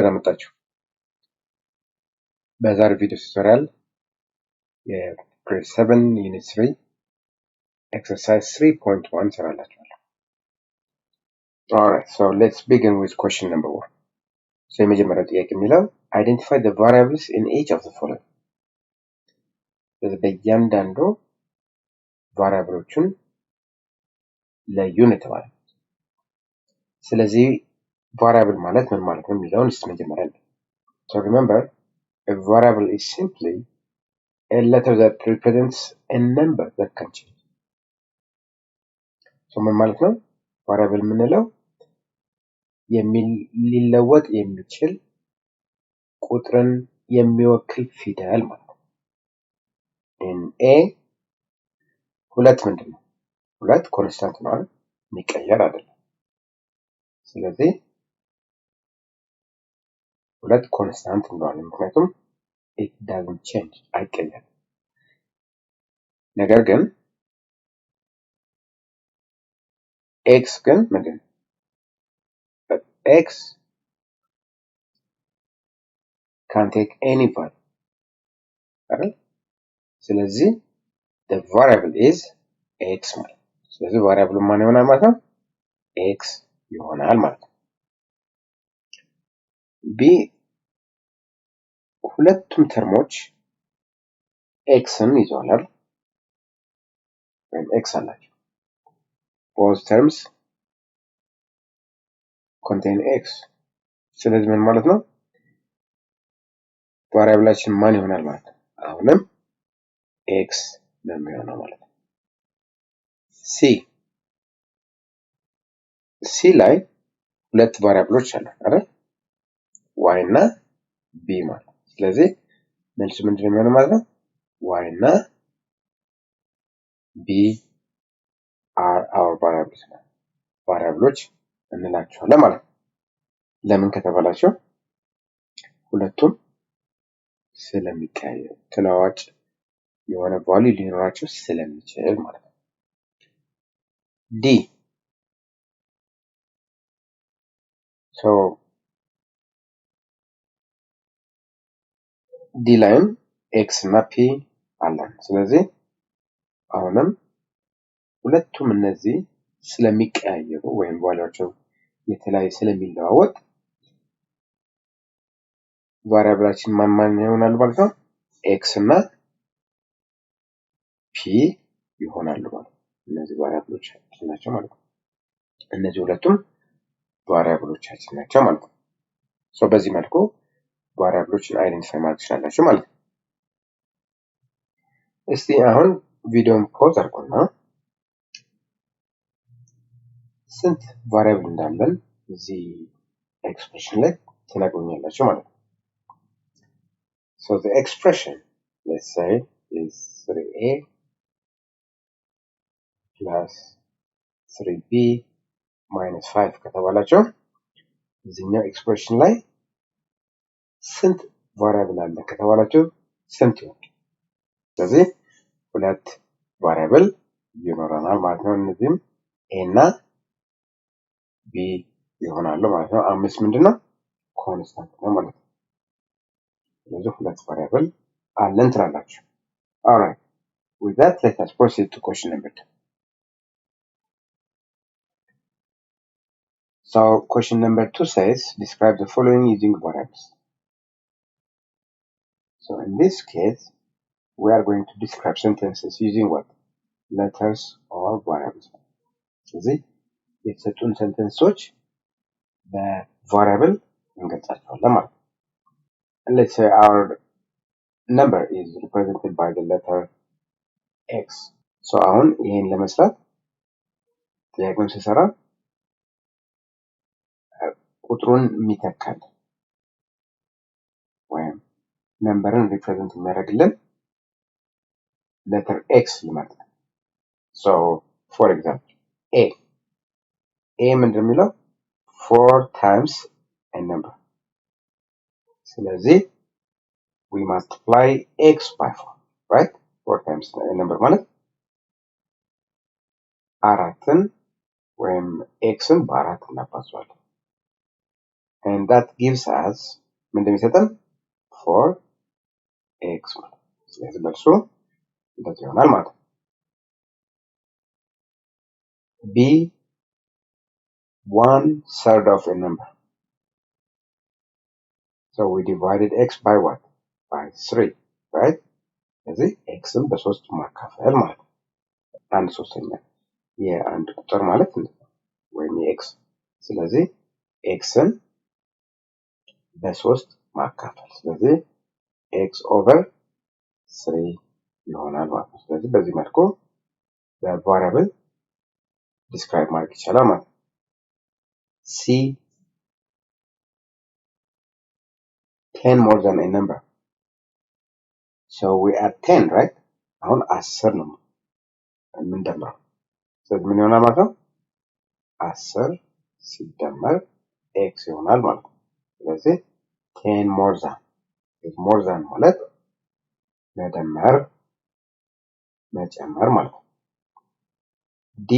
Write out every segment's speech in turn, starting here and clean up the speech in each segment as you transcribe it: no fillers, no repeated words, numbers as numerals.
ደህና መጣችሁ። በዛሬው ቪዲዮ ቱቶሪያል የግሬድ 7 ዩኒት 3 ኤክሰርሳይዝ 3.1 ሰራላችኋለሁ። Alright, so let's begin with question number 1. So የመጀመሪያው ጥያቄ የሚለው identify the variables in each of the following. በእያንዳንዱ ቫሪያብሎቹን ለዩን የተባለ። ስለዚህ ቫሪያብል ማለት ምን ማለት ነው የሚለውን እስቲ መጀመሪያ ነው። So remember, a variable is simply a letter that represents a number that can change. So ምን ማለት ነው? ቫሪያብል የምንለው ሊለወጥ የሚችል ቁጥርን የሚወክል ፊደል ማለት ነው። in a ሁለት ምንድን ነው? ሁለት ኮንስታንት ነው አይደል? የሚቀየር አይደለም። ስለዚህ ሁለት ኮንስታንት እንለዋለን ምክንያቱም it doesn't change አይቀየርም። ነገር ግን x ግን ምንድን ነው? x can take any value አይደል? ስለዚህ the variable is x ማለት ነው። ስለዚህ ቫሪያብሉ ማን ይሆናል ማለት ነው? x ይሆናል ማለት ነው። b ሁለቱም ተርሞች xን ይዘዋል ወይም x አላቸው። both terms contain x። ስለዚህ ምን ማለት ነው? ቫሪያብላችን ማን ይሆናል ማለት ነው? አሁንም x ነው የሚሆነው ማለት ነው። c ላይ ሁለት ቫሪያብሎች አሉ አይደል? y እና b ማለት ነው። ስለዚህ መልሱ ምንድን ነው የሚሆነው ማለት ነው? y እና b are our variables እንላቸዋለን ማለት ነው። ለምን ከተባላቸው ሁለቱም ስለሚቀያየሩ ተለዋዋጭ የሆነ ቫልዩ ሊኖራቸው ስለሚችል ማለት ነው። d so d ላይም x እና p አለን። ስለዚህ አሁንም ሁለቱም እነዚህ ስለሚቀያየሩ ወይም ቫልዩአቸው የተለያየ ስለሚለዋወጥ ቫሪያብላችን ማን ይሆናል ማለት ነው? x እና p ይሆናሉ ማለት ነው። እነዚህ ቫሪያብሎቻችን ናቸው ማለት ነው። እነዚህ ሁለቱም ቫሪያብሎቻችን ናቸው ማለት ነው። ሶ በዚህ መልኩ ቫሪያብሎችን አይደንቲፋይ ማድረግ ትችላላችሁ ማለት ነው። እስቲ አሁን ቪዲዮን ፖዝ አድርጉና ስንት ቫሪያብል እንዳለን እዚህ ኤክስፕሬሽን ላይ ትነግሩኛላችሁ ማለት ነው። So the expression, let's say, is 3a plus 3b minus 5 ከተባላችሁ እዚህኛው ኤክስፕሬሽን ላይ ስንት ቫሪያብል አለ ከተባላችሁ ስንት ይሆናል? ስለዚህ ሁለት ቫሪያብል ይኖረናል ማለት ነው። እነዚህም a እና b ይሆናሉ ማለት ነው። አምስት ምንድነው? ኮንስታንት ነው ማለት ነው። ስለዚህ ሁለት ቫሪያብል አለን ትላላችሁ። Alright, with that let us proceed to question number 2. So question number 2 says describe the following using variables. So in this case we are going to describe sentences using what? Letters or variables. ስለዚህ የተሰጡን sentences በቫሪያብል እንገልጻቸዋለን ማለት ነው። Let's say our number is represented by the letter x. So አሁን ይሄን ለመስራት ጥያቄውን ሲሰራ ቁጥሩን የሚተካል ወይም ነምበርን ሪፕሬዘንት የሚያደርግልን letter x ይመርጣል። So for example a ምንድን የሚለው 4 times a number። ስለዚህ we multiply x by 4, right? 4 times a number ማለት አራትን ወይም xን በአራት እናባዛዋለን። and that gives us ምን እንደሚሰጠን 4x ማለት ነው። ስለዚህ መልሱ እንደዚህ ይሆናል ማለት ነው። B 1/3 of a number. So we divided x by what? By 3, right? ስለዚህ xን በ3 ማካፈል ማለት ነው። አንድ ሶስተኛ የአንድ ቁጥር ማለት ነው ወይም የx ስለዚህ xን በ3 ማካፈል ስለዚህ x over 3 ይሆናል ማለት ነው። ስለዚህ በዚህ መልኩ በቫሪያብል ዲስክራይብ ማድረግ ይቻላል ማለት ነው። C 10 more than a number. So we add 10, right? አሁን 10 ነው የምንደምረው። ስለዚህ ምን ይሆናል ማለት ነው? 10 ሲደመር x ይሆናል ማለት ነው። ስለዚህ 10 more than more than ማለት መደመር መጨመር ማለት ነው። D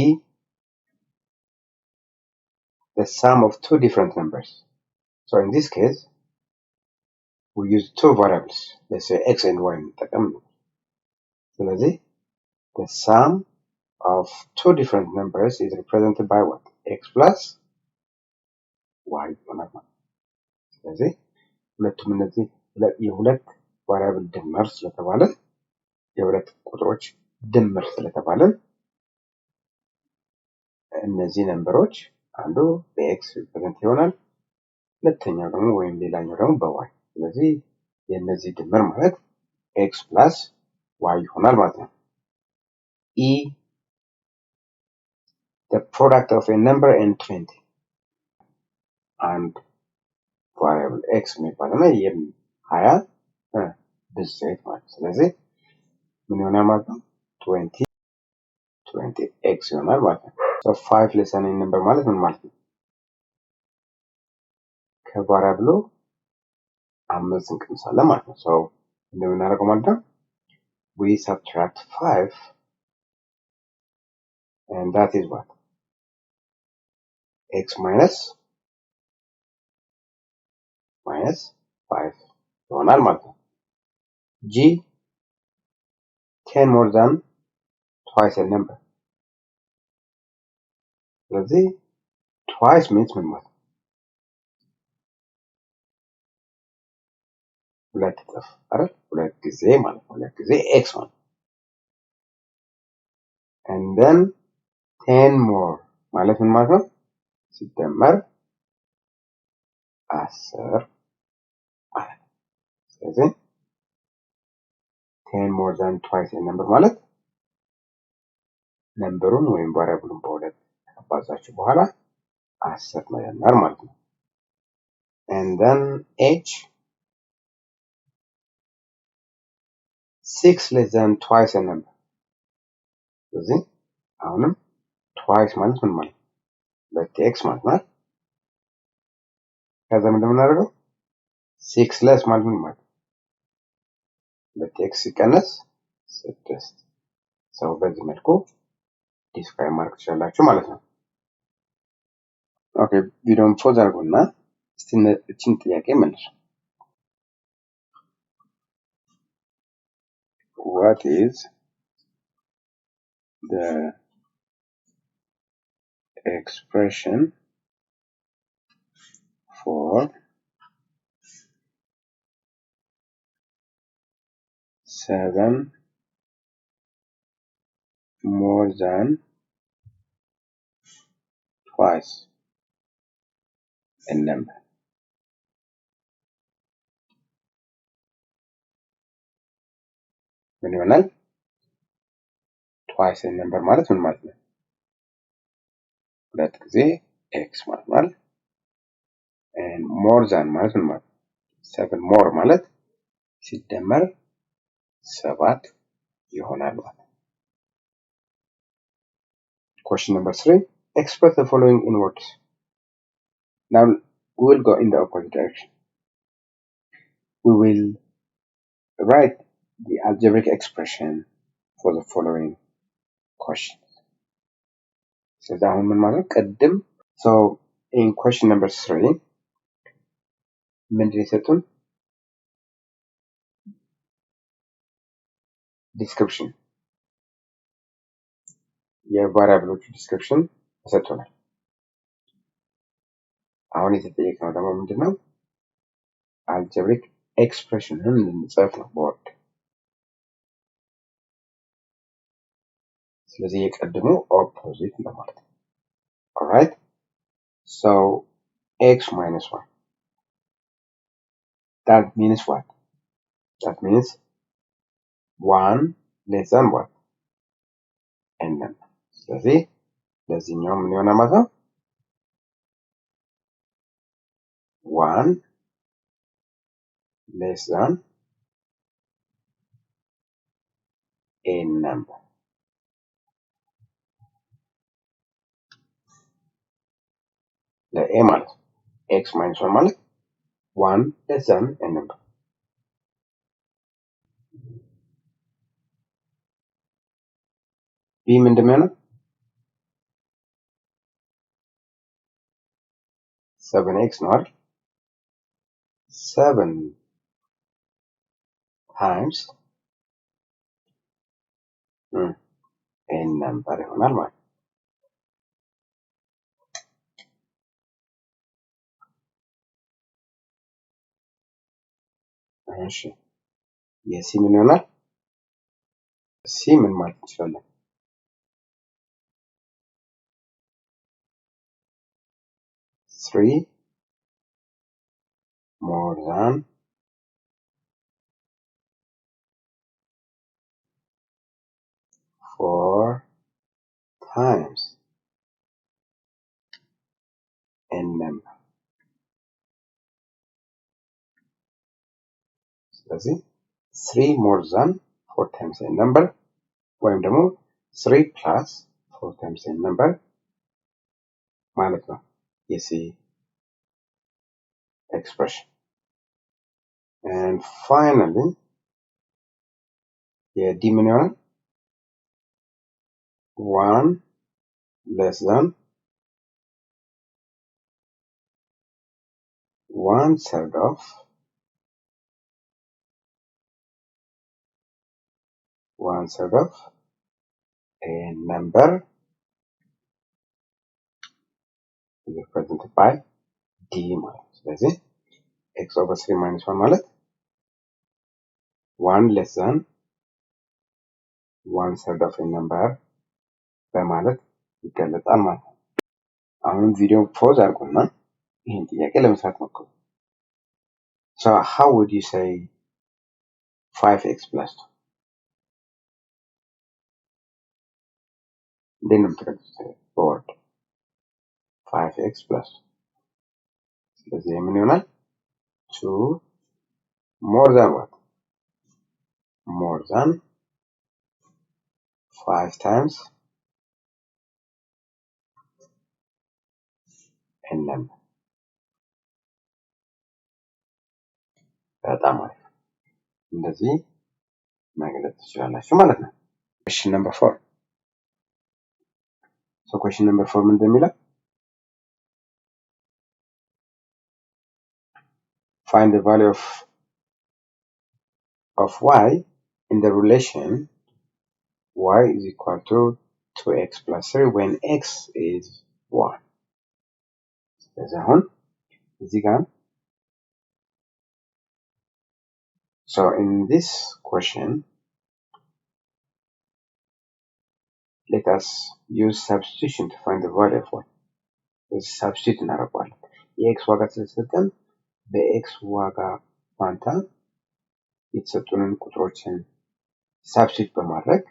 the sum of two different numbers. So in this case we use two variables. Let's say x and y እንጠቀም ነው። ስለዚህ the sum of two different numbers is represented by what? X plus y ይሆናል ማለት ነው። ስለዚህ ሁለቱም እነዚህ የሁለት ቫሪያብል ድምር ስለተባለ የሁለት ቁጥሮች ድምር ስለተባለ እነዚህ ነምበሮች አንዱ በኤክስ ሪፕሬዘንት ይሆናል ሁለተኛው ደግሞ ወይም ሌላኛው ደግሞ በዋይ ስለዚህ የነዚህ ድምር ማለት x plus y ይሆናል ማለት ነው። E the product of a number and 20 and variable x የሚባለው ይሄም 20 ብዜት ማለት ስለዚህ ምን ይሆናል ማለት ነው 20x ይሆናል ማለት ነው። so 5 less than a number ማለት ምን ማለት ነው? ከቫሪያብሉ 5 እንቀንሳለን ማለት ነው። so እንደምናደርገው ማለት ነው we subtract 5 and that is what? X minus 5 ይሆናል ማለት ነው። G 10 more than twice a number ስለዚህ twice means ምን ማለት ነው? ሁለት እጥፍ አይደል? ሁለት ጊዜ ማለት ነው። ሁለት ጊዜ x ማለት and then 10 more ማለት ምን ማለት ነው? ሲደመር 10 ማለት ነው። ስለዚህ 10 more than twice a number ማለት ነምበሩን ወይም ቫሪያብሉን በሁለት ካባዛችሁ በኋላ 10 መደመር ማለት ነው። and then h 6 less than twice a number ስለዚህ አሁንም twice ማለት ምን ማለት ነው? ሁለት x ማለት ነው። ከዛ ምን እንደምናደርገው 6 less ማለት ምን ማለት ነው? ሁለት x ሲቀነስ 6 ሰው በዚህ መልኩ ዲስክራይብ ማድረግ ትችላላችሁ ማለት ነው። ኦኬ ቪዲዮውን ፖዝ አድርጉና እስቲ እቺን ጥያቄ መልሱ። What is the expression for 7 more than twice a number? ምን ይሆናል? twice a number ማለት ምን ማለት ነው? ሁለት ጊዜ x ማለት ነው። and more than ማለት ምን ማለት ነው? 7 more ማለት ሲደመር 7 ይሆናል ማለት ነው። Question number 3. Express the following in words. Now we will go in the opposite direction. We will write the algebraic expression for the following questions. So in question number 3, ምንድን የሰጡን ዲስክሪፕሽን የቫሪያብሎቹ ዲስክሪፕሽን ተሰጥቶናል። አሁን የተጠየቅነው ደግሞ ምንድነው አልጀብሪክ ኤክስፕሬሽንን እንድንጽፍ ነው በወርድ። ስለዚህ የቀድሞ ኦፖዚት እንደማለት ነው። ኦልራይት ሶ x minus 1 that means what? That means 1 less than what? n number. ስለዚህ ለዚህኛው ምን ይሆናል ማለት ነው 1 less than n number. ለa ማለት x minus 1 ማለት 1 less than n number. b ምንድን ነው 7x ነው አይደል 7 times n number ይሆናል ማለት ነው። እሺ የሲ ምን ይሆናል ሲ ምን ማለት እንችላለን 3 more than 4 times n number. ስለዚህ 3 more than 4 times n number ወይም ደግሞ 3 plus 4 times n number ማለት ነው የሲ expression. And finally የዲ ምን ይሆናል 1 less than 1/3 of 1/3 of a number is represented by d ማለት ነው። ስለዚህ x over 3 minus 1 ማለት 1 less than 1/3 of a number በማለት ይገለጻል ማለት ነው። አሁን ቪዲዮ ፖዝ አድርጉና ይህን ጥያቄ ለመስራት ሞክሩ። So how would you say 5x plus 2? Then I'm going to say board 5x plus 2. ስለዚህ ምን ይሆናል 2 more than what? More than 5 times n number. በጣም አሪፍ እንደዚህ መግለጽ ትችላላችሁ ማለት ነው። question number 4. So question number 4 ምን እንደሚለው find the value of y in the relation y is equal to 2x plus 3 when x is 1. ስለዚህ አሁን እዚህ ጋር so in this question let us use substitution to find the value of y. This substitute እናደርገዋለን የx ዋጋ ስለተሰጠን በx ዋጋ ፋንታ የተሰጡንን ቁጥሮችን substitute በማድረግ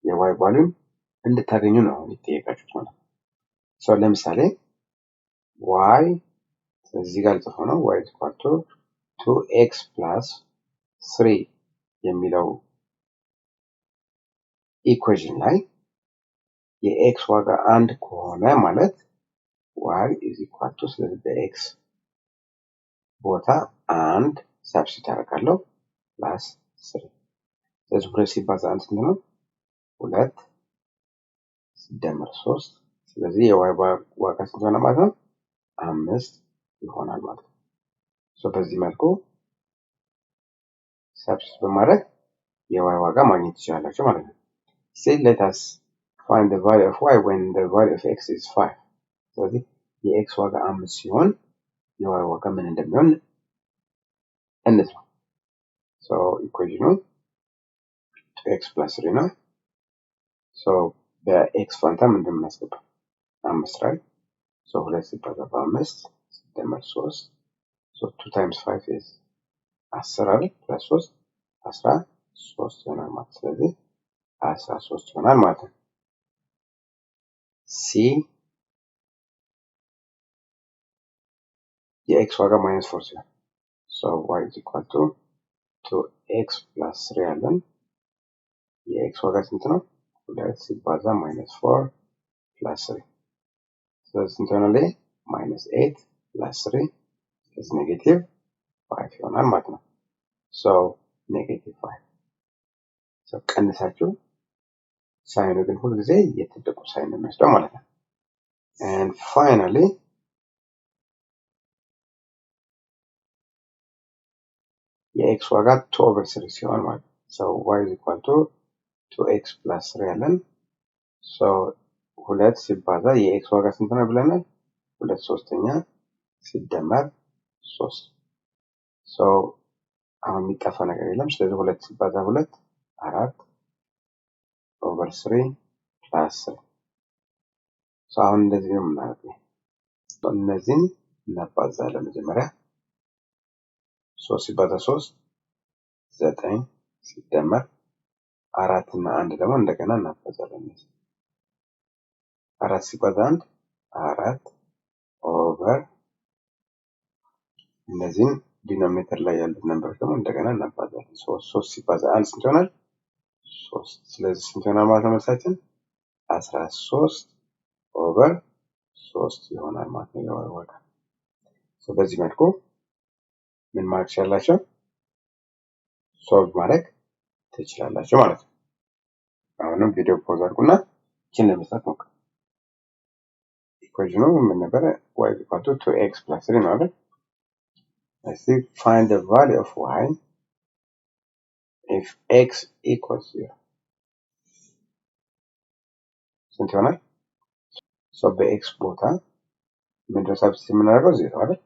የy ቫልዩ እንድታገኙ ነው የተጠየቃችሁት ማለት ነው። so ለምሳሌ y እዚህ ጋር ጽፎ ነው y is equal to 2x plus 3 የሚለው ኢኩዌሽን ላይ የx ዋጋ 1 ከሆነ ማለት y is equal to ስለዚህ በx ቦታ 1 ሰብስቲት አደርጋለሁ plus 3 ስለዚህ 2 ሲባዛ 1 ስንት ነው 2 ሲደመር 3 ስለዚህ የy ዋጋ ስንት ሆነ ማለት ነው 5 ይሆናል ማለት ነው። በዚህ መልኩ ሰብስቲቱት በማድረግ የy ዋጋ ማግኘት ትችላላችሁ ማለት ነው። let us find the value of y when the value of x is 5 ስለዚህ የx ዋጋ 5 ሲሆን የy ዋጋ ምን እንደሚሆን እንስራ። ኢኩዌሽኑ 2x plus 3 ነው። በx ፋንታ ምን እንደምናስገባ 5 ላይ 2 ሲባዛ በ5 ሲደመር 3 2 times 5 is 10 አይደል plus 3 13 ይሆናል ማለት ስለዚህ 13 ይሆናል ማለት ነው። c የx ዋጋ -4 ሲሆን y is equal to 2x plus 3 አለን። የx ዋጋ ስንት ነው? 2 ሲባዛ -4 plus 3 ስለዚህ ስንት ይሆናል? -8 plus 3 is -5 ይሆናል ማለት ነው። -5 ቀንሳችሁ ሳይኑ ግን ሁሉ ጊዜ የትልቁ ሳይን ነው የሚወስደው ማለት ነው። and finally የx ዋጋ 2/3 ሲሆን ማለት y is equal to 2x plus 3 አለን። 2 ሲባዛ የx ዋጋ ስንት ነው ብለናል? 2/3 ሲደመር 3 አሁን የሚጠፋ ነገር የለም። ስለዚህ 2 ሲባዛ 2 4/3 plus 3 አሁን እንደዚህ ነው የምናደርገው። እነዚህን እናባዛለን። መጀመሪያ 3 ሲባዛ 3 9 ሲደመር 4 እና 1 ደግሞ እንደገና እናባዛለን። 4 ሲባዛ 1 4 ኦቨር እነዚህን ዲኖሚኔተር ላይ ያሉት ነምበሮች ደግሞ እንደገና እናባዛለን። 3 ሲባዛ 1 ስንት ይሆናል? 3 ስለዚህ ስንት ይሆናል ማለት ነው መልሳችን? 13 ኦቨር 3 ይሆናል ማለት ነው የy ዋጋ። በዚህ መልኩ ምን ማድረግ ትችላላችሁ? ሶልቭ ማድረግ ትችላላችሁ ማለት ነው። አሁንም ቪዲዮ ፖዝ አድርጉና እቺን ለመስራት ሞክሩ። ኢኩዌሽኑ ምን ነበረ? y is equal to 2x plus 3 ነው አይደል? Let's see, find the value of y if x equals 0 ስንት ይሆናል? በx ቦታ ምንድነው ሰብስቲቱት የምናደርገው? 0 አይደል?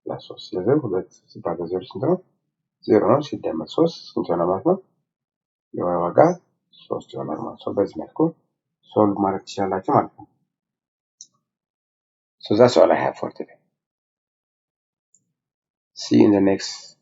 ፕላስ 3 ስለዚህ 2 ሲባዛ 0 ስንት ነው? 0 ነው። ሲደመር 3 ስንት ይሆናል ማለት ነው? የy ዋጋ 3 ይሆናል ማለት ነው። በዚህ መልኩ ሶልቭ ማድረግ ትችላላችሁ ማለት ነው። So that's all I have for today. See you in the next